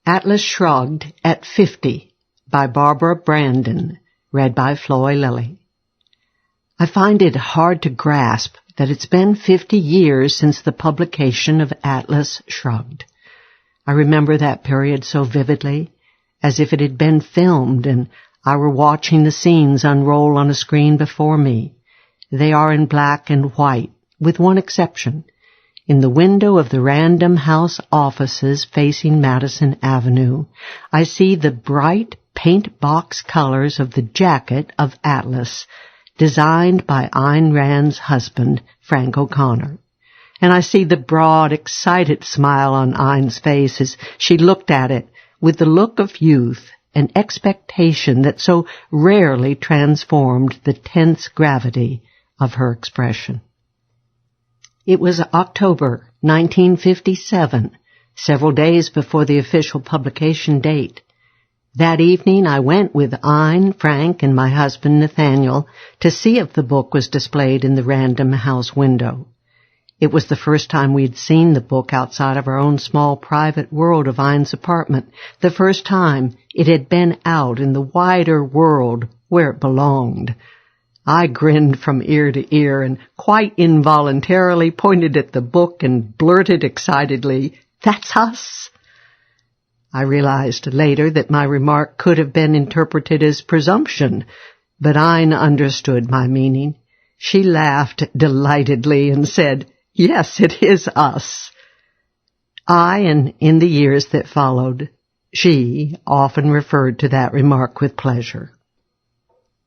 Atlas Shrugged at 50 by Barbara Branden, read by Floy Lilly. I find it hard to grasp that it's been 50 years since the publication of Atlas Shrugged. I remember that period so vividly, as if it had been filmed and I were watching the scenes unroll on a screen before me. They are in black and white, with one exception. In the window of the Random House offices facing Madison Avenue, I see the bright paint box colors of the jacket of Atlas, designed by Ayn Rand's husband, Frank O'Connor. And I see the broad, excited smile on Ayn's face as she looked at it with the look of youth and expectation that so rarely transformed the tense gravity of her expression. It was October 1957, several days before the official publication date. That evening I went with Ayn, Frank, and my husband Nathaniel to see if the book was displayed in the Random House window. It was the first time we had seen the book outside of our own small private world of Ayn's apartment, the first time it had been out in the wider world where it belonged. I grinned from ear to ear and quite involuntarily pointed at the book and blurted excitedly, "That's us!" I realized later that my remark could have been interpreted as presumption, but Ayn understood my meaning. She laughed delightedly and said, "Yes, it is us." And in the years that followed, she often referred to that remark with pleasure.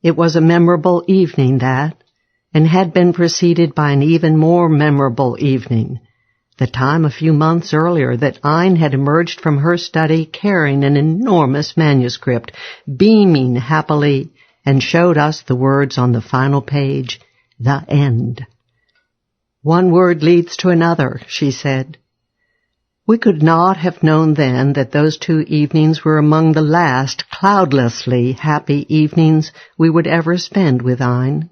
It was a memorable evening that, and had been preceded by an even more memorable evening, the time a few months earlier that Ayn had emerged from her study carrying an enormous manuscript, beaming happily, and showed us the words on the final page, "The End." "One word leads to another," she said. We could not have known then that those 2 evenings were among the last cloudlessly happy evenings we would ever spend with Ayn,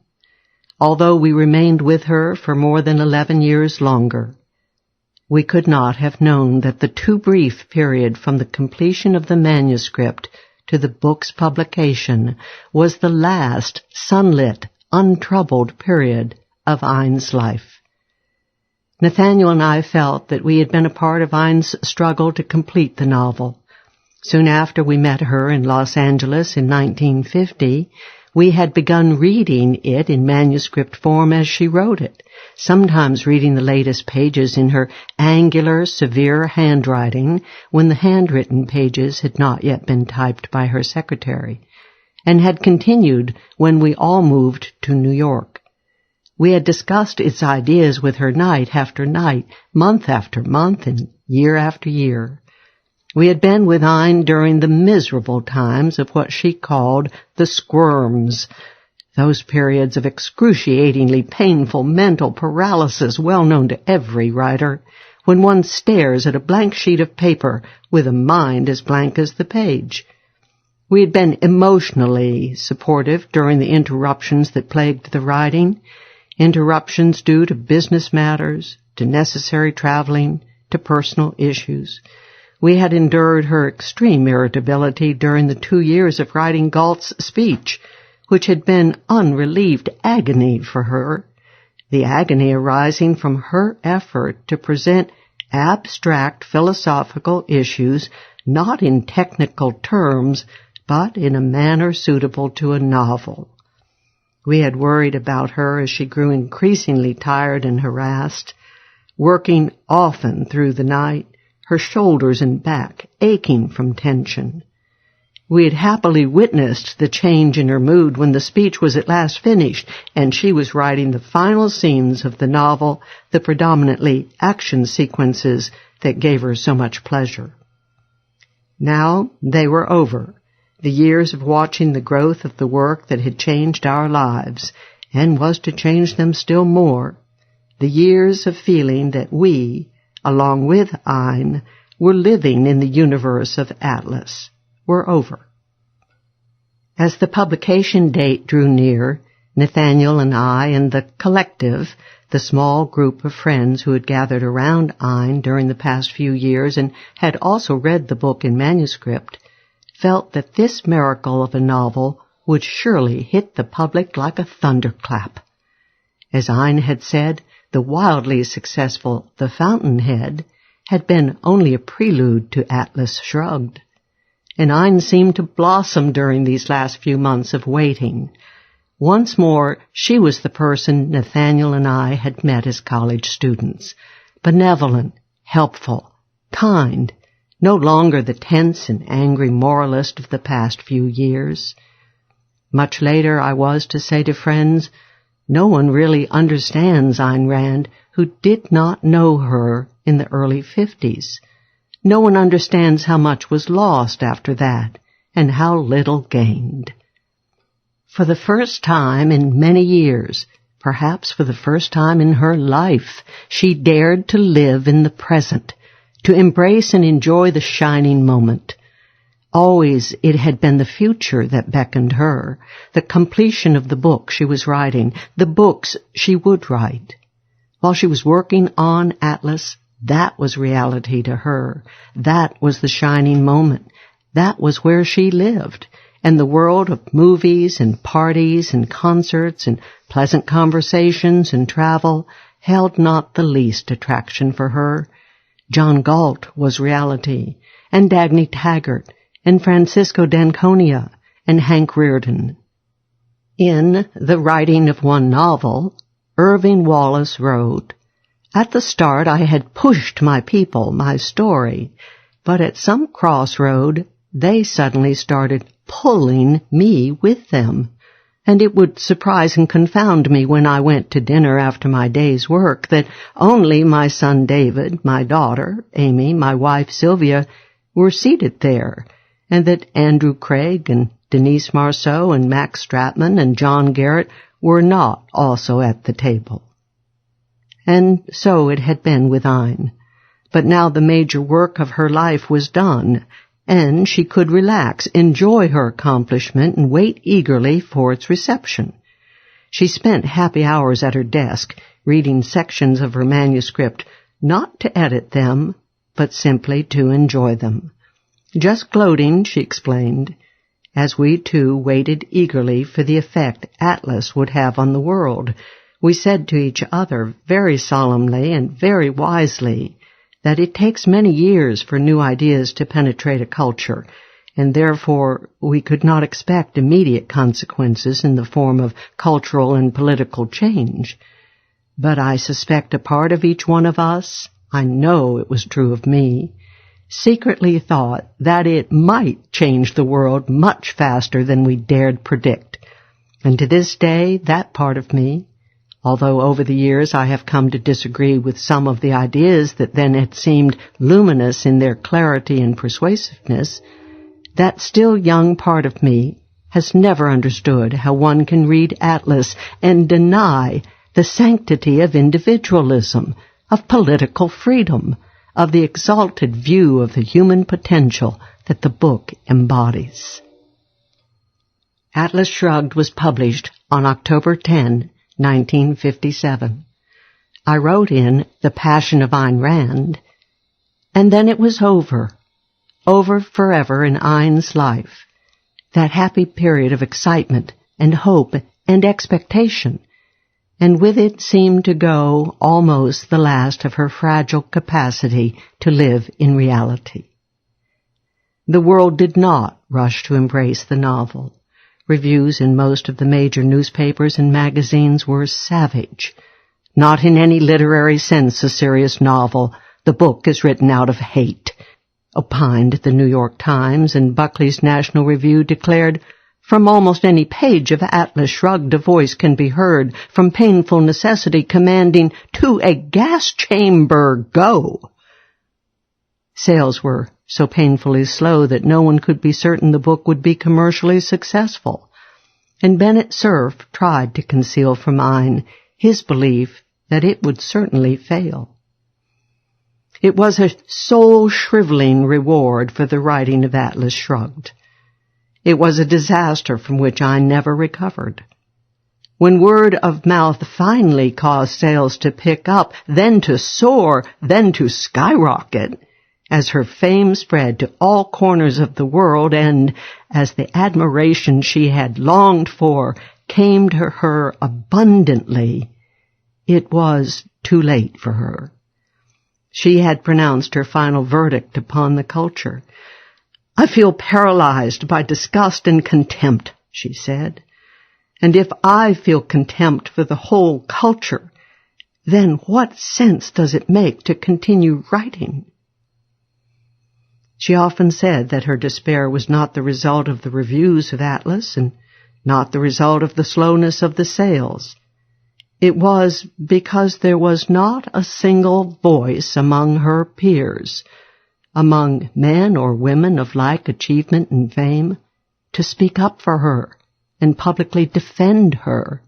although we remained with her for more than 11 years longer. We could not have known that the too brief period from the completion of the manuscript to the book's publication was the last sunlit, untroubled period of Ayn's life. Nathaniel and I felt that we had been a part of Ayn's struggle to complete the novel. Soon after we met her in Los Angeles in 1950, we had begun reading it in manuscript form as she wrote it, sometimes reading the latest pages in her angular, severe handwriting when the handwritten pages had not yet been typed by her secretary, and had continued when we all moved to New York. We had discussed its ideas with her night after night, month after month, and year after year. We had been with Ayn during the miserable times of what she called the squirms, those periods of excruciatingly painful mental paralysis well known to every writer, when one stares at a blank sheet of paper with a mind as blank as the page. We had been emotionally supportive during the interruptions that plagued the writing, interruptions due to business matters, to necessary traveling, to personal issues. We had endured her extreme irritability during the 2 years of writing Galt's speech, which had been unrelieved agony for her, the agony arising from her effort to present abstract philosophical issues not in technical terms, but in a manner suitable to a novel. We had worried about her as she grew increasingly tired and harassed, working often through the night, her shoulders and back aching from tension. We had happily witnessed the change in her mood when the speech was at last finished and she was writing the final scenes of the novel, the predominantly action sequences that gave her so much pleasure. Now they were over. The years of watching the growth of the work that had changed our lives, and was to change them still more, the years of feeling that we, along with Ayn, were living in the universe of Atlas, were over. As the publication date drew near, Nathaniel and I and the collective The small group of friends who had gathered around Ein during the past few years and had also read the book in manuscript felt that this miracle of a novel would surely hit the public like a thunderclap. As Ein had said, the wildly successful The Fountainhead had been only a prelude to Atlas Shrugged, and Ein seemed to blossom during these last few months of waiting. Once more, she was the person Nathaniel and I had met as college students, benevolent, helpful, kind, no longer the tense and angry moralist of the past few years. Much later I was to say to friends, no one really understands Ayn Rand who did not know her in the early 50s. No one understands how much was lost after that, and how little gained. For the first time in many years, perhaps for the first time in her life, she dared to live in the present, to embrace and enjoy the shining moment. Always it had been the future that beckoned her, the completion of the book she was writing, the books she would write. While she was working on Atlas, that was reality to her. That was the shining moment. That was where she lived. And the world of movies and parties and concerts and pleasant conversations and travel held not the least attraction for her. John Galt was reality, and Dagny Taggart, and Francisco d'Anconia, and Hank Rearden. In The Writing of One Novel, Irving Wallace wrote, "At the start I had pushed my people, my story, but at some crossroad they suddenly started pulling me with them, and it would surprise and confound me when I went to dinner after my day's work that only my son David, my daughter Amy, my wife Sylvia were seated there, and that Andrew Craig and Denise Marceau and Max Stratman and John Garrett were not also at the table." And so it had been with Ein. But now the major work of her life was done, and she could relax, enjoy her accomplishment, and wait eagerly for its reception. She spent happy hours at her desk, reading sections of her manuscript, not to edit them, but simply to enjoy them. Just gloating, she explained, as we too waited eagerly for the effect Atlas would have on the world. We said to each other very solemnly and very wisely that it takes many years for new ideas to penetrate a culture, and therefore we could not expect immediate consequences in the form of cultural and political change. But I suspect a part of each one of us, I know it was true of me, secretly thought that it might change the world much faster than we dared predict. And to this day, that part of me, although over the years I have come to disagree with some of the ideas that then had seemed luminous in their clarity and persuasiveness, that still young part of me has never understood how one can read Atlas and deny the sanctity of individualism, of political freedom, of the exalted view of the human potential that the book embodies. Atlas Shrugged was published on October 10, 1957. I wrote in The Passion of Ayn Rand, and then it was over forever in Ayn's life, that happy period of excitement and hope and expectation, and with it seemed to go almost the last of her fragile capacity to live in reality. The world did not rush to embrace the novel. Reviews in most of the major newspapers and magazines were savage. Not in any literary sense a serious novel. The book is written out of hate, opined the New York Times, and Buckley's National Review declared, "From almost any page of Atlas Shrugged a voice can be heard, from painful necessity commanding, 'To a gas chamber, go!'" Sales were so painfully slow that no one could be certain the book would be commercially successful, and Bennett Cerf tried to conceal from Ayn his belief that it would certainly fail. It was a soul-shriveling reward for the writing of Atlas Shrugged. It was a disaster from which I never recovered. When word of mouth finally caused sales to pick up, then to soar, then to skyrocket, as her fame spread to all corners of the world and as the admiration she had longed for came to her abundantly, it was too late for her. She had pronounced her final verdict upon the culture. "I feel paralyzed by disgust and contempt," she said. "And if I feel contempt for the whole culture, then what sense does it make to continue writing?" She often said that her despair was not the result of the reviews of Atlas and not the result of the slowness of the sales. It was because there was not a single voice among her peers, among men or women of like achievement and fame, to speak up for her and publicly defend her.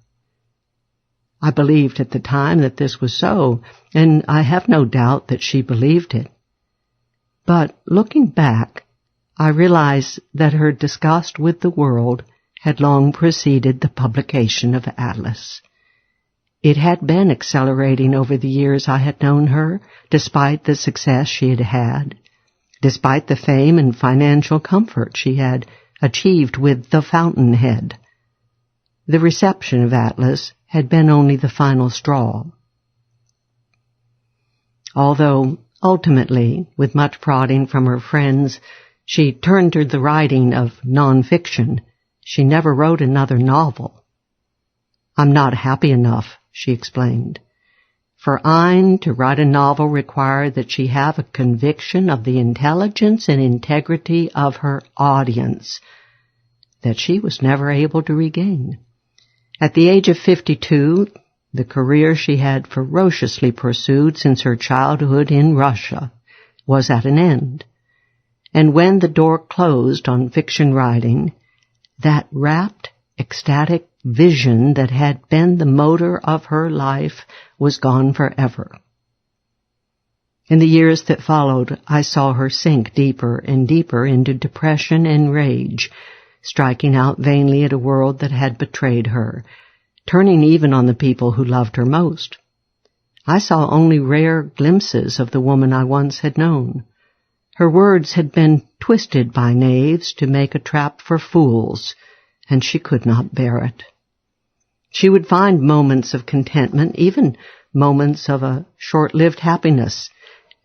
I believed at the time that this was so, and I have no doubt that she believed it. But looking back, I realize that her disgust with the world had long preceded the publication of Atlas. It had been accelerating over the years I had known her, despite the success she had had, despite the fame and financial comfort she had achieved with The Fountainhead. The reception of Atlas had been only the final straw. Although, ultimately, with much prodding from her friends, she turned to the writing of nonfiction, she never wrote another novel. "I'm not happy enough," she explained. For Ayn to write a novel required that she have a conviction of the intelligence and integrity of her audience that she was never able to regain. At the age of 52, the career she had ferociously pursued since her childhood in Russia was at an end. And when the door closed on fiction writing, that rapt, ecstatic vision that had been the motor of her life was gone forever. In the years that followed, I saw her sink deeper and deeper into depression and rage, striking out vainly at a world that had betrayed her, turning even on the people who loved her most. I saw only rare glimpses of the woman I once had known. Her words had been twisted by knaves to make a trap for fools, and she could not bear it. She would find moments of contentment, even moments of a short-lived happiness.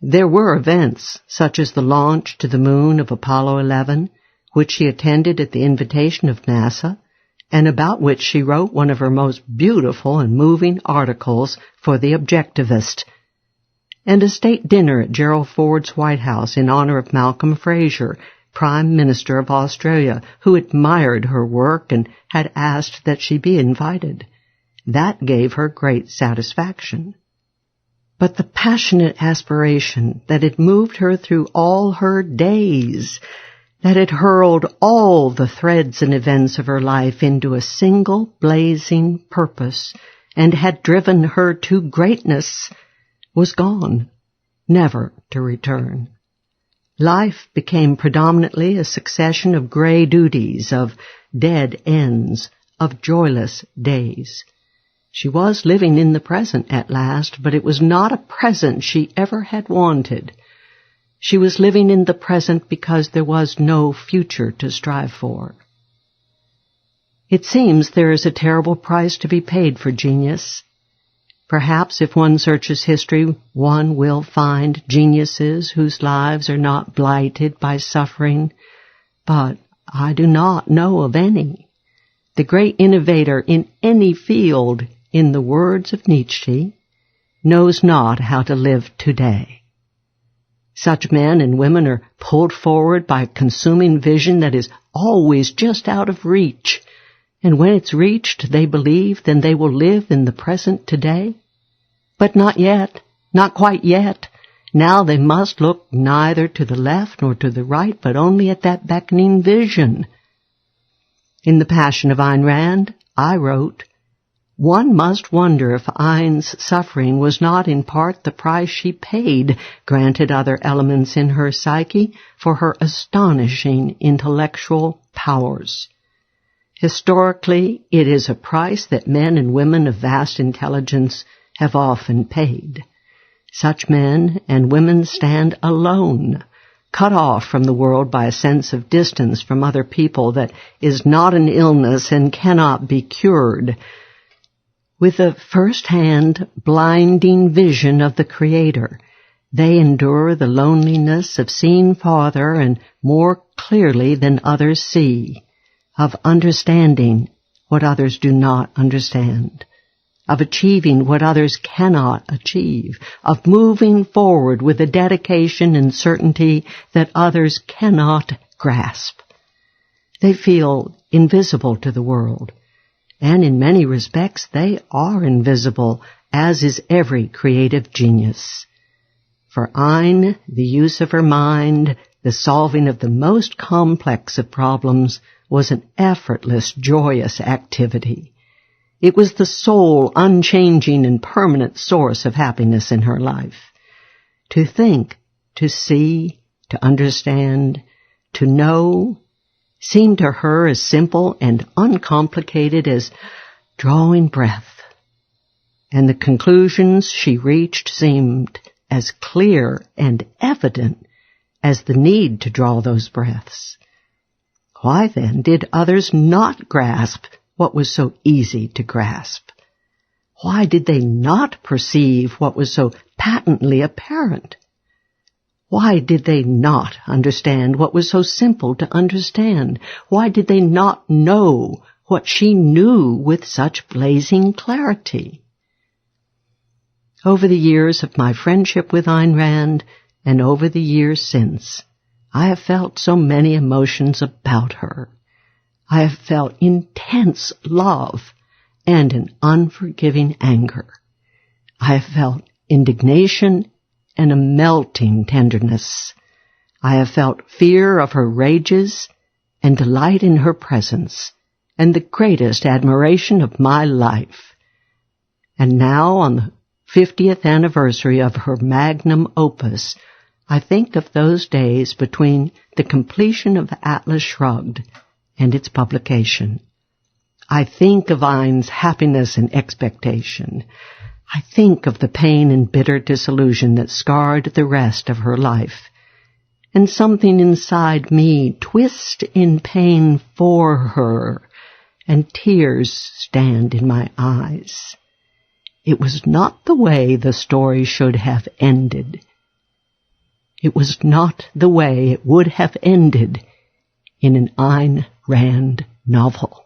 There were events, such as the launch to the moon of Apollo 11, which she attended at the invitation of NASA, and about which she wrote one of her most beautiful and moving articles for The Objectivist, and a state dinner at Gerald Ford's White House in honor of Malcolm Fraser, Prime Minister of Australia, who admired her work and had asked that she be invited. That gave her great satisfaction. But the passionate aspiration that had moved her through all her days, that had hurled all the threads and events of her life into a single blazing purpose and had driven her to greatness, was gone, never to return. Life became predominantly a succession of gray duties, of dead ends, of joyless days. She was living in the present at last, but it was not a present she ever had wanted. She was living in the present because there was no future to strive for. It seems there is a terrible price to be paid for genius. Perhaps if one searches history, one will find geniuses whose lives are not blighted by suffering, but I do not know of any. The great innovator in any field, in the words of Nietzsche, knows not how to live today. Such men and women are pulled forward by a consuming vision that is always just out of reach. And when it's reached, they believe, then they will live in the present today. But not yet, not quite yet. Now they must look neither to the left nor to the right, but only at that beckoning vision. In The Passion of Ayn Rand, I wrote, "One must wonder if Ayn's suffering was not in part the price she paid, granted other elements in her psyche, for her astonishing intellectual powers. Historically, it is a price that men and women of vast intelligence have often paid. Such men and women stand alone, cut off from the world by a sense of distance from other people that is not an illness and cannot be cured. With a first-hand, blinding vision of the Creator, they endure the loneliness of seeing farther and more clearly than others see, of understanding what others do not understand, of achieving what others cannot achieve, of moving forward with a dedication and certainty that others cannot grasp. They feel invisible to the world, and in many respects they are invisible, as is every creative genius. For Ayn, the use of her mind, the solving of the most complex of problems, was an effortless, joyous activity. It was the sole, unchanging, and permanent source of happiness in her life. To think, to see, to understand, to know, seemed to her as simple and uncomplicated as drawing breath. And the conclusions she reached seemed as clear and evident as the need to draw those breaths. Why then did others not grasp what was so easy to grasp? Why did they not perceive what was so patently apparent? Why did they not understand what was so simple to understand? Why did they not know what she knew with such blazing clarity? Over the years of my friendship with Ayn Rand, and over the years since, I have felt so many emotions about her. I have felt intense love and an unforgiving anger. I have felt indignation and a melting tenderness. I have felt fear of her rages and delight in her presence and the greatest admiration of my life. And now, on the 50th anniversary of her magnum opus, I think of those days between the completion of Atlas Shrugged and its publication. I think of Ayn's happiness and expectation. I think of the pain and bitter disillusion that scarred the rest of her life. And something inside me twists in pain for her, and tears stand in my eyes. It was not the way the story should have ended. It was not the way it would have ended in an Ayn Rand novel.